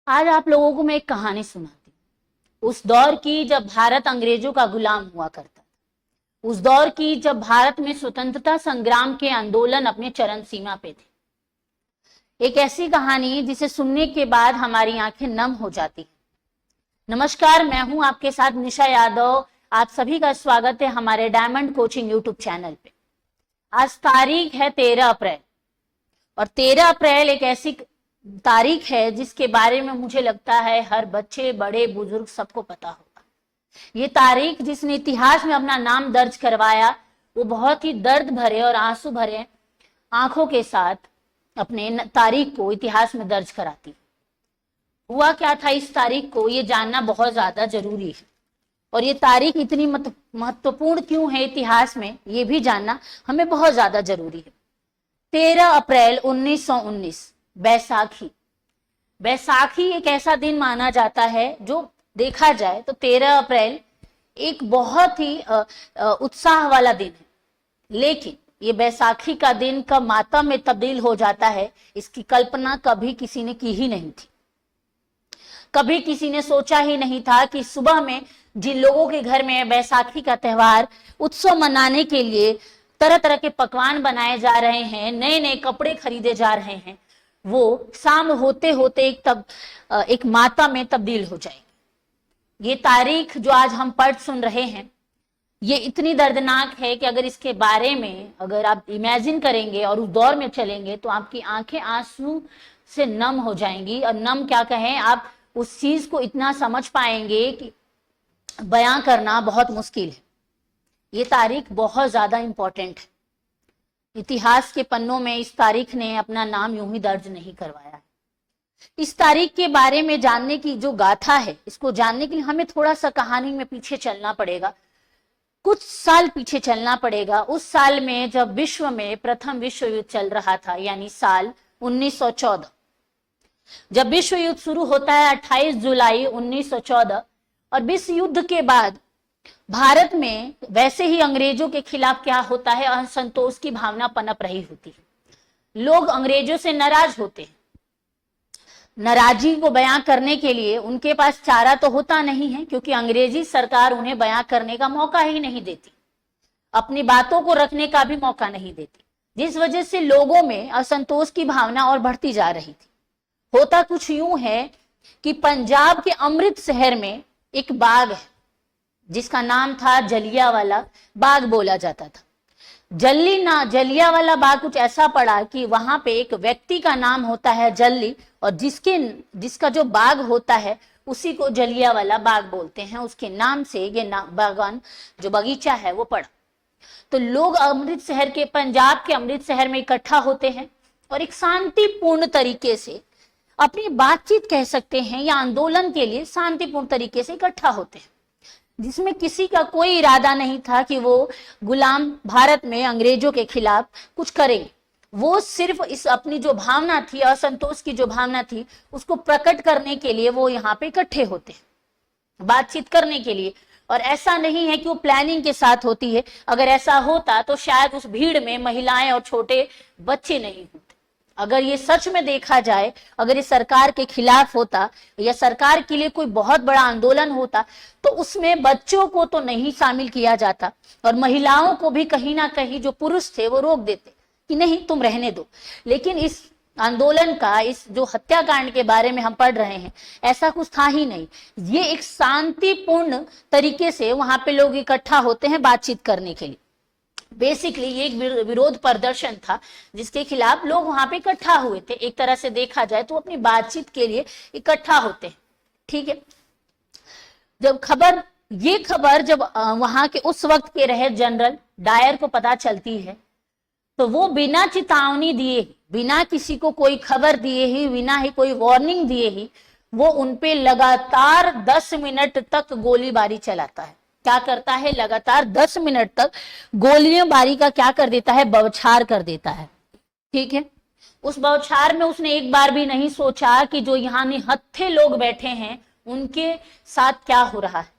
आज आप लोगों को मैं एक कहानी सुनाती हूँ। उस दौर की जब भारत अंग्रेजों का गुलाम हुआ करता था, उस दौर की जब भारत में स्वतंत्रता संग्राम के आंदोलन अपने चरम सीमा पे थे। एक ऐसी कहानी जिसे सुनने के बाद हमारी आंखें नम हो जाती हैं। नमस्कार, मैं हूं आपके साथ निशा यादव। आप सभी का स्वागत है हमारे डायमंड कोचिंग यूट्यूब चैनल पे। आज तारीख है 13 अप्रैल और 13 अप्रैल एक ऐसी तारीख है जिसके बारे में मुझे लगता है हर बच्चे, बड़े, बुजुर्ग सबको पता होगा। ये तारीख जिसने इतिहास में अपना नाम दर्ज करवाया, वो बहुत ही दर्द भरे और आंसू भरे आंखों के साथ अपने तारीख को इतिहास में दर्ज कराती। हुआ क्या था इस तारीख को, ये जानना बहुत ज्यादा जरूरी है। और ये तारीख इतनी महत्वपूर्ण क्यों है इतिहास में, ये भी जानना हमें बहुत ज्यादा जरूरी है। 13 अप्रैल 1919 बैसाखी। बैसाखी एक ऐसा दिन माना जाता है जो देखा जाए तो 13 अप्रैल एक बहुत ही उत्साह वाला दिन है, लेकिन ये बैसाखी का दिन कब मातम में तब्दील हो जाता है, इसकी कल्पना कभी किसी ने की ही नहीं थी। कभी किसी ने सोचा ही नहीं था कि सुबह में जिन लोगों के घर में बैसाखी का त्योहार उत्सव मनाने के लिए तरह तरह के पकवान बनाए जा रहे हैं, नए नए कपड़े खरीदे जा रहे हैं, वो शाम होते होते एक मातम में तब्दील हो जाएगी। ये तारीख जो आज हम पढ़ सुन रहे हैं, ये इतनी दर्दनाक है कि अगर इसके बारे में अगर आप इमेजिन करेंगे और उस दौर में चलेंगे तो आपकी आंखें आंसू से नम हो जाएंगी। और नम क्या कहें, आप उस चीज को इतना समझ पाएंगे कि बयां करना बहुत मुश्किल है। ये तारीख बहुत ज्यादा इंपॉर्टेंट है। इतिहास के पन्नों में इस तारीख ने अपना नाम यूं ही दर्ज नहीं करवाया है। इस तारीख के बारे में जानने की जो गाथा है, इसको जानने के लिए हमें थोड़ा सा कहानी में पीछे चलना पड़ेगा, कुछ साल पीछे चलना पड़ेगा। उस साल में जब विश्व में प्रथम विश्व युद्ध चल रहा था, यानी साल 1914। जब विश्व युद्ध शुरू होता है 28 जुलाई 1914, और विश्व युद्ध के बाद भारत में वैसे ही अंग्रेजों के खिलाफ क्या होता है, असंतोष की भावना पनप रही होती है। लोग अंग्रेजों से नाराज होते हैं। नाराजी को बयां करने के लिए उनके पास चारा तो होता नहीं है, क्योंकि अंग्रेजी सरकार उन्हें बयां करने का मौका ही नहीं देती, अपनी बातों को रखने का भी मौका नहीं देती, जिस वजह से लोगों में असंतोष की भावना और बढ़ती जा रही थी। होता कुछ यूं है कि पंजाब के अमृत शहर में एक बाग है जिसका नाम था जलियांवाला बाग बोला जाता था। जलियांवाला बाग कुछ ऐसा पड़ा कि वहां पे एक व्यक्ति का नाम होता है जल्ली, और जिसका जो बाग होता है उसी को जलियांवाला बाग बोलते हैं। उसके नाम से ये बागान जो बगीचा है वो पड़ा। तो लोग अमृत शहर के, पंजाब के अमृत शहर में इकट्ठा होते हैं और एक शांतिपूर्ण तरीके से अपनी बातचीत कह सकते हैं या आंदोलन के लिए शांतिपूर्ण तरीके से इकट्ठा होते हैं, जिसमें किसी का कोई इरादा नहीं था कि वो गुलाम भारत में अंग्रेजों के खिलाफ कुछ करेंगे। वो सिर्फ इस अपनी जो भावना थी, असंतोष की जो भावना थी, उसको प्रकट करने के लिए वो यहाँ पे इकट्ठे होते हैं बातचीत करने के लिए। और ऐसा नहीं है कि वो प्लानिंग के साथ होती है। अगर ऐसा होता तो शायद उस भीड़ में महिलाएं और छोटे बच्चे नहीं होते। अगर ये सच में देखा जाए, अगर ये सरकार के खिलाफ होता या सरकार के लिए कोई बहुत बड़ा आंदोलन होता, तो उसमें बच्चों को तो नहीं शामिल किया जाता, और महिलाओं को भी कहीं ना कहीं जो पुरुष थे वो रोक देते कि नहीं, तुम रहने दो। लेकिन इस आंदोलन का, इस जो हत्याकांड के बारे में हम पढ़ रहे हैं, ऐसा कुछ था ही नहीं। ये एक शांतिपूर्ण तरीके से वहां पे लोग इकट्ठा होते हैं बातचीत करने के लिए। बेसिकली ये एक विरोध प्रदर्शन था जिसके खिलाफ लोग वहां पे इकट्ठा हुए थे। एक तरह से देखा जाए तो अपनी बातचीत के लिए इकट्ठा होते हैं, ठीक है। ये खबर जब वहां के उस वक्त के रहे जनरल डायर को पता चलती है, तो वो बिना चेतावनी दिए ही, बिना किसी को कोई खबर दिए ही, बिना ही कोई वार्निंग दिए ही, वो उनपे लगातार 10 मिनट तक गोलीबारी चलाता है। क्या करता है, लगातार 10 मिनट तक गोलीबारी का क्या कर देता है, बौछार कर देता है, ठीक है। उस बौछार में उसने एक बार भी नहीं सोचा कि जो यहाँ निहत्थे लोग बैठे हैं उनके साथ क्या हो रहा है।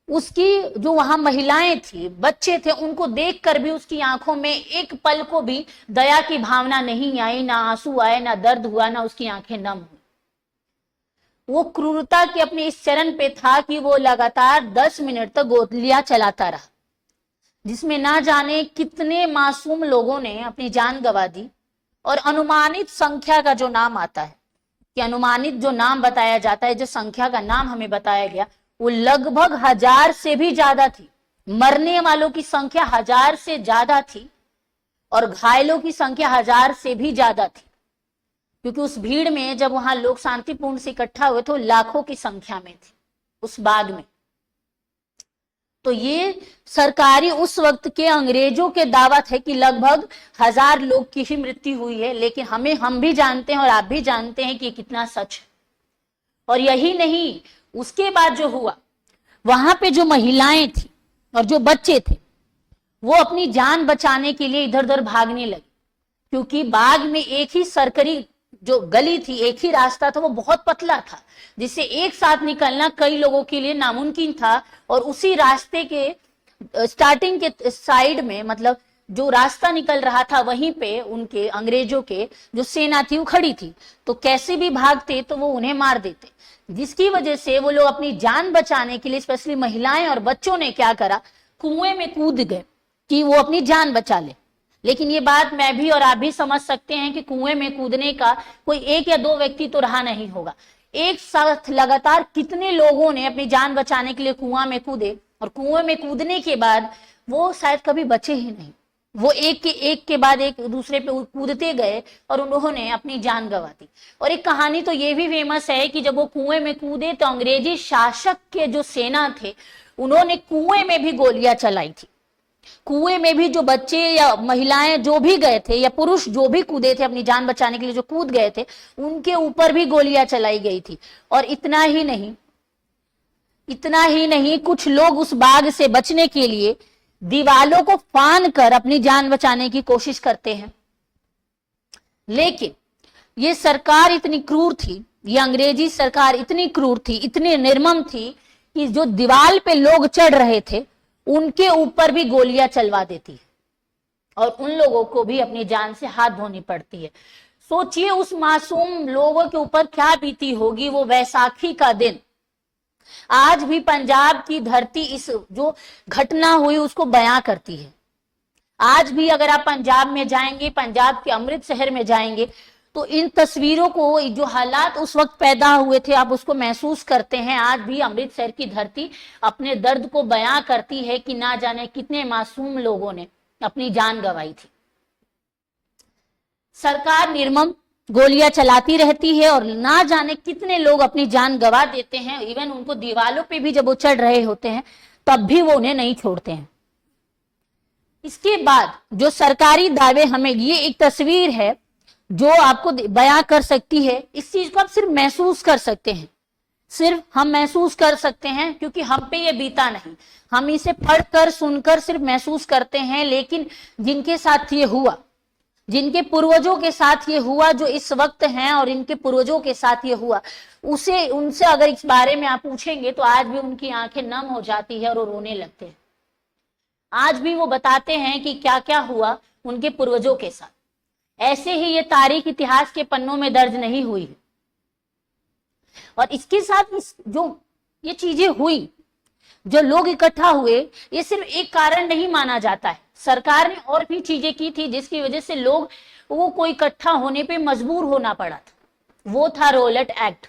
उसकी जो वहां महिलाएं थी, बच्चे थे, उनको देखकर भी उसकी आंखों में एक पल को भी दया की भावना नहीं आई, ना आंसू आए, ना दर्द हुआ, ना उसकी आंखें नम हुई। वो क्रूरता के अपने इस चरण पे था कि वो लगातार 10 मिनट तक गोलियां चलाता रहा, जिसमें ना जाने कितने मासूम लोगों ने अपनी जान गंवा दी। और अनुमानित संख्या का जो नाम आता है, कि अनुमानित जो नाम बताया जाता है, जो संख्या का नाम हमें बताया गया, वो लगभग 1000 से भी ज्यादा थी। मरने वालों की संख्या 1000 से ज्यादा थी और घायलों की संख्या 1000 से भी ज्यादा थी, क्योंकि उस भीड़ में जब वहां लोग शांतिपूर्ण से इकट्ठा हुए तो लाखों की संख्या में थे उस बाग में। तो ये सरकारी उस वक्त के अंग्रेजों के दावा थे कि लगभग 1000 लोग की ही मृत्यु हुई है, लेकिन हम भी जानते हैं और आप भी जानते हैं कि ये कितना सच है। और यही नहीं, उसके बाद जो हुआ, वहां पे जो महिलाएं थी और जो बच्चे थे, वो अपनी जान बचाने के लिए इधर उधर भागने लगे, क्योंकि बाग में एक ही सरकरी जो गली थी, एक ही रास्ता था, वो बहुत पतला था, जिससे एक साथ निकलना कई लोगों के लिए नामुमकिन था। और उसी रास्ते के स्टार्टिंग के साइड में, मतलब जो रास्ता निकल रहा था, वहीं पे उनके अंग्रेजों के जो सेना थी वो खड़ी थी, तो कैसे भी भागते तो वो उन्हें मार देते, जिसकी वजह से वो लोग अपनी जान बचाने के लिए, स्पेशली महिलाएं और बच्चों ने क्या करा, कुएं में कूद गए कि वो अपनी जान बचा ले। लेकिन ये बात मैं भी और आप भी समझ सकते हैं कि कुएं में कूदने का कोई एक या दो व्यक्ति तो रहा नहीं होगा। एक साथ लगातार कितने लोगों ने अपनी जान बचाने के लिए कुआं में कूदे, और कुएं में कूदने के बाद वो शायद कभी बचे ही नहीं। वो एक के बाद एक दूसरे पे कूदते गए और उन्होंने अपनी जान गंवा दी। और एक कहानी तो ये भी फेमस है कि जब वो कुएं में कूदे तो अंग्रेजी शासक के जो सेना थे, उन्होंने कुएं में भी गोलियां चलाई थी। कुएं में भी जो बच्चे या महिलाएं जो भी गए थे, या पुरुष जो भी कूदे थे अपनी जान बचाने के लिए, जो कूद गए थे, उनके ऊपर भी गोलियां चलाई गई थी। और इतना ही नहीं, कुछ लोग उस बाग से बचने के लिए दीवालों को फान कर अपनी जान बचाने की कोशिश करते हैं। लेकिन ये सरकार इतनी क्रूर थी, ये अंग्रेजी सरकार इतनी क्रूर थी, इतनी निर्मम थी कि जो दीवार पे लोग चढ़ रहे थे उनके ऊपर भी गोलियां चलवा देती है और उन लोगों को भी अपनी जान से हाथ धोनी पड़ती है। सोचिए उस मासूम लोगों के ऊपर क्या बीती होगी वो वैसाखी का दिन। आज भी पंजाब की धरती इस जो घटना हुई उसको बयां करती है। आज भी अगर आप पंजाब में जाएंगे, पंजाब के अमृत शहर में जाएंगे, तो इन तस्वीरों को, जो हालात उस वक्त पैदा हुए थे, आप उसको महसूस करते हैं। आज भी अमृतसर की धरती अपने दर्द को बयां करती है कि ना जाने कितने मासूम लोगों ने अपनी जान गंवाई थी। सरकार निर्मम गोलियां चलाती रहती है और ना जाने कितने लोग अपनी जान गंवा देते हैं। इवन उनको दीवालों पे भी जब वो चढ़ रहे होते हैं तब भी वो उन्हें नहीं छोड़ते हैं। इसके बाद जो सरकारी दावे, हमें ये एक तस्वीर है जो आपको बयां कर सकती है। इस चीज को आप सिर्फ महसूस कर सकते हैं, सिर्फ हम महसूस कर सकते हैं, क्योंकि हम पे ये बीता नहीं। हम इसे पढ़कर सुनकर सिर्फ महसूस करते हैं, लेकिन जिनके साथ ये हुआ, जिनके पूर्वजों के साथ ये हुआ, जो इस वक्त हैं और इनके पूर्वजों के साथ ये हुआ, उनसे अगर इस बारे में आप पूछेंगे तो आज भी उनकी आंखें नम हो जाती है और वो रोने लगते हैं। आज भी वो बताते हैं कि क्या क्या हुआ उनके पूर्वजों के साथ। ऐसे ही ये तारीख इतिहास के पन्नों में दर्ज नहीं हुई है। और इसके साथ जो ये चीजें हुई, जो लोग इकट्ठा हुए, ये सिर्फ एक कारण नहीं माना जाता है। सरकार ने और भी चीजें की थी जिसकी वजह से लोग को इकट्ठा होने पे मजबूर होना पड़ा था। वो था रोलेट एक्ट।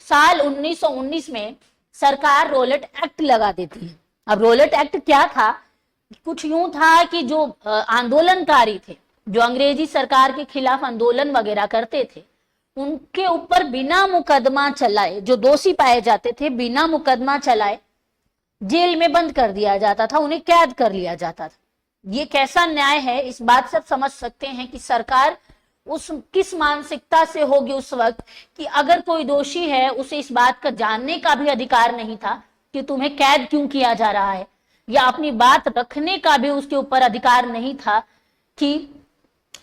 साल 1919 में सरकार रोलेट एक्ट लगा देती है। अब रोलेट एक्ट क्या था? कुछ यूं था कि जो आंदोलनकारी थे, जो अंग्रेजी सरकार के खिलाफ आंदोलन वगैरह करते थे, उनके ऊपर बिना मुकदमा चलाए, जो दोषी पाए जाते थे, बिना मुकदमा चलाए जेल में बंद कर दिया जाता था, उन्हें कैद कर लिया जाता था। ये कैसा न्याय है, इस बात से आप समझ सकते हैं कि सरकार किस मानसिकता से होगी उस वक्त कि अगर कोई दोषी है उसे इस बात का जानने का भी अधिकार नहीं था कि तुम्हें कैद क्यों किया जा रहा है, या अपनी बात रखने का भी उसके ऊपर अधिकार नहीं था कि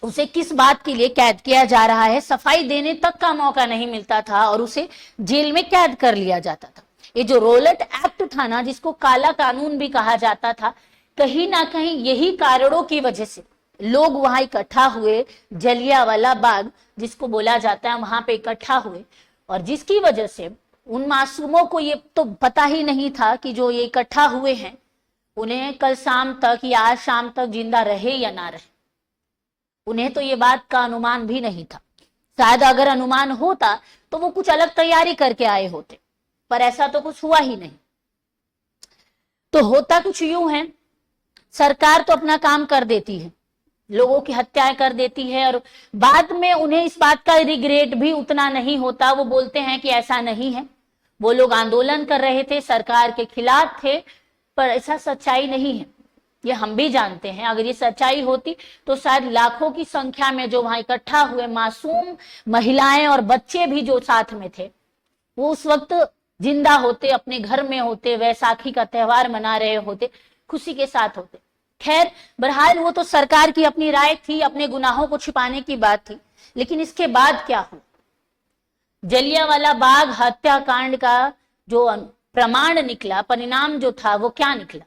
उसे किस बात के लिए कैद किया जा रहा है। सफाई देने तक का मौका नहीं मिलता था और उसे जेल में कैद कर लिया जाता था। ये जो रोलेट एक्ट था ना, जिसको काला कानून भी कहा जाता था, कहीं ना कहीं यही कारणों की वजह से लोग वहां इकट्ठा हुए। जलियांवाला बाग जिसको बोला जाता है, वहां पे इकट्ठा हुए और जिसकी वजह से उन मासूमों को ये तो पता ही नहीं था कि जो ये इकट्ठा हुए हैं उन्हें कल शाम तक या आज शाम तक जिंदा रहे या ना रहे। उन्हें तो ये बात का अनुमान भी नहीं था। शायद अगर अनुमान होता तो वो कुछ अलग तैयारी करके आए होते, पर ऐसा तो कुछ हुआ ही नहीं। तो होता कुछ यूं है, सरकार तो अपना काम कर देती है, लोगों की हत्याएं कर देती है और बाद में उन्हें इस बात का रिग्रेट भी उतना नहीं होता। वो बोलते हैं कि ऐसा नहीं है, वो लोग आंदोलन कर रहे थे, सरकार के खिलाफ थे, पर ऐसा सच्चाई नहीं है, ये हम भी जानते हैं। अगर ये सच्चाई होती तो शायद लाखों की संख्या में जो वहां इकट्ठा हुए मासूम महिलाएं और बच्चे भी जो साथ में थे, वो उस वक्त जिंदा होते, अपने घर में होते, वैसाखी का त्योहार मना रहे होते, खुशी के साथ होते। खैर बहरहाल वो तो सरकार की अपनी राय थी, अपने गुनाहों को छिपाने की बात थी। लेकिन इसके बाद क्या हुआ? जलियांवाला बाग हत्याकांड का जो प्रमाण निकला, परिणाम जो था वो क्या निकला?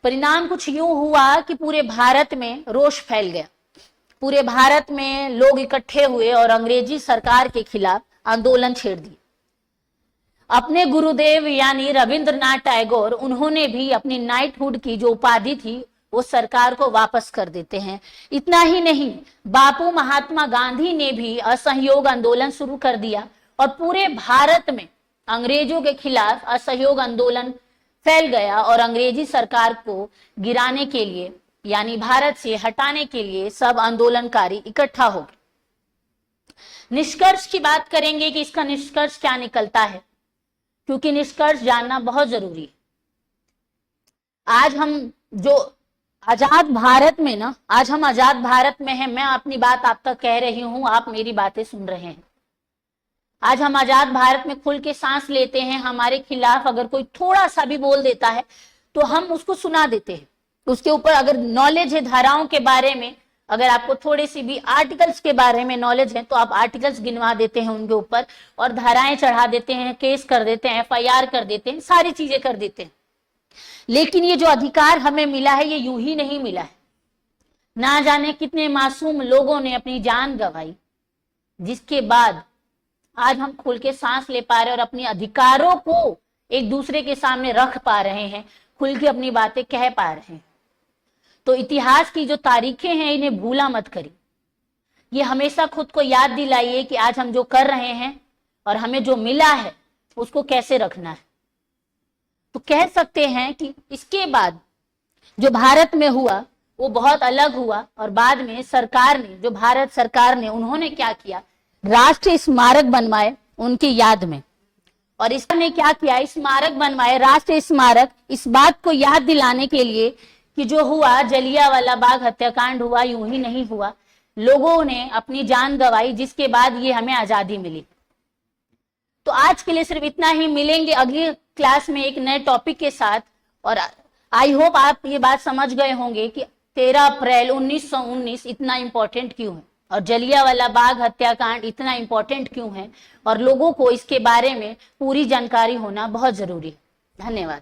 परिणाम कुछ यूं हुआ कि पूरे भारत में रोष फैल गया, पूरे भारत में लोग इकट्ठे हुए और अंग्रेजी सरकार के खिलाफ आंदोलन छेड़ दिए। अपने गुरुदेव यानी रविंद्रनाथ टैगोर, उन्होंने भी अपनी नाइटहुड की जो उपाधि थी वो सरकार को वापस कर देते हैं। इतना ही नहीं, बापू महात्मा गांधी ने भी असहयोग आंदोलन शुरू कर दिया और पूरे भारत में अंग्रेजों के खिलाफ असहयोग आंदोलन फैल गया और अंग्रेजी सरकार को गिराने के लिए यानी भारत से हटाने के लिए सब आंदोलनकारी इकट्ठा हो गए। निष्कर्ष की बात करेंगे कि इसका निष्कर्ष क्या निकलता है, क्योंकि निष्कर्ष जानना बहुत जरूरी है। आज हम जो आजाद भारत में ना, आज हम आजाद भारत में हैं, मैं अपनी बात आप तक कह रही हूं, आप मेरी बातें सुन रहे हैं। आज हम आजाद भारत में खुल के सांस लेते हैं। हमारे खिलाफ अगर कोई थोड़ा सा भी बोल देता है तो हम उसको सुना देते हैं। उसके ऊपर अगर नॉलेज है धाराओं के बारे में, अगर आपको थोड़ी सी भी आर्टिकल्स के बारे में नॉलेज है तो आप आर्टिकल्स गिनवा देते हैं उनके ऊपर और धाराएं चढ़ा देते हैं, केस कर देते हैं, FIR कर देते हैं, सारी चीजें कर देते हैं। लेकिन ये जो अधिकार हमें मिला है ये यूं ही नहीं मिला है। ना जाने कितने मासूम लोगों ने अपनी जान गंवाई, जिसके बाद आज हम खुल के सांस ले पा रहे हैं और अपने अधिकारों को एक दूसरे के सामने रख पा रहे हैं, खुल के अपनी बातें कह पा रहे हैं। तो इतिहास की जो तारीखें हैं इन्हें भूला मत करिए। ये हमेशा खुद को याद दिलाइए कि आज हम जो कर रहे हैं और हमें जो मिला है उसको कैसे रखना है। तो कह सकते हैं कि इसके बाद जो भारत में हुआ वो बहुत अलग हुआ और बाद में सरकार ने, जो भारत सरकार ने, उन्होंने क्या किया, राष्ट्रीय स्मारक बनवाए उनकी याद में। और इसने क्या किया, स्मारक बनवाए, राष्ट्रीय स्मारक, इस बात को याद दिलाने के लिए कि जो हुआ, जलियांवाला बाग हत्याकांड हुआ, यूं ही नहीं हुआ, लोगों ने अपनी जान गंवाई, जिसके बाद ये हमें आजादी मिली। तो आज के लिए सिर्फ इतना ही, मिलेंगे अगली क्लास में एक नए टॉपिक के साथ। और आई होप आप ये बात समझ गए होंगे कि 13 अप्रैल 1919 इतना इंपॉर्टेंट क्यों है और जलियांवाला बाग हत्याकांड इतना इंपॉर्टेंट क्यों है और लोगों को इसके बारे में पूरी जानकारी होना बहुत जरूरी है। धन्यवाद।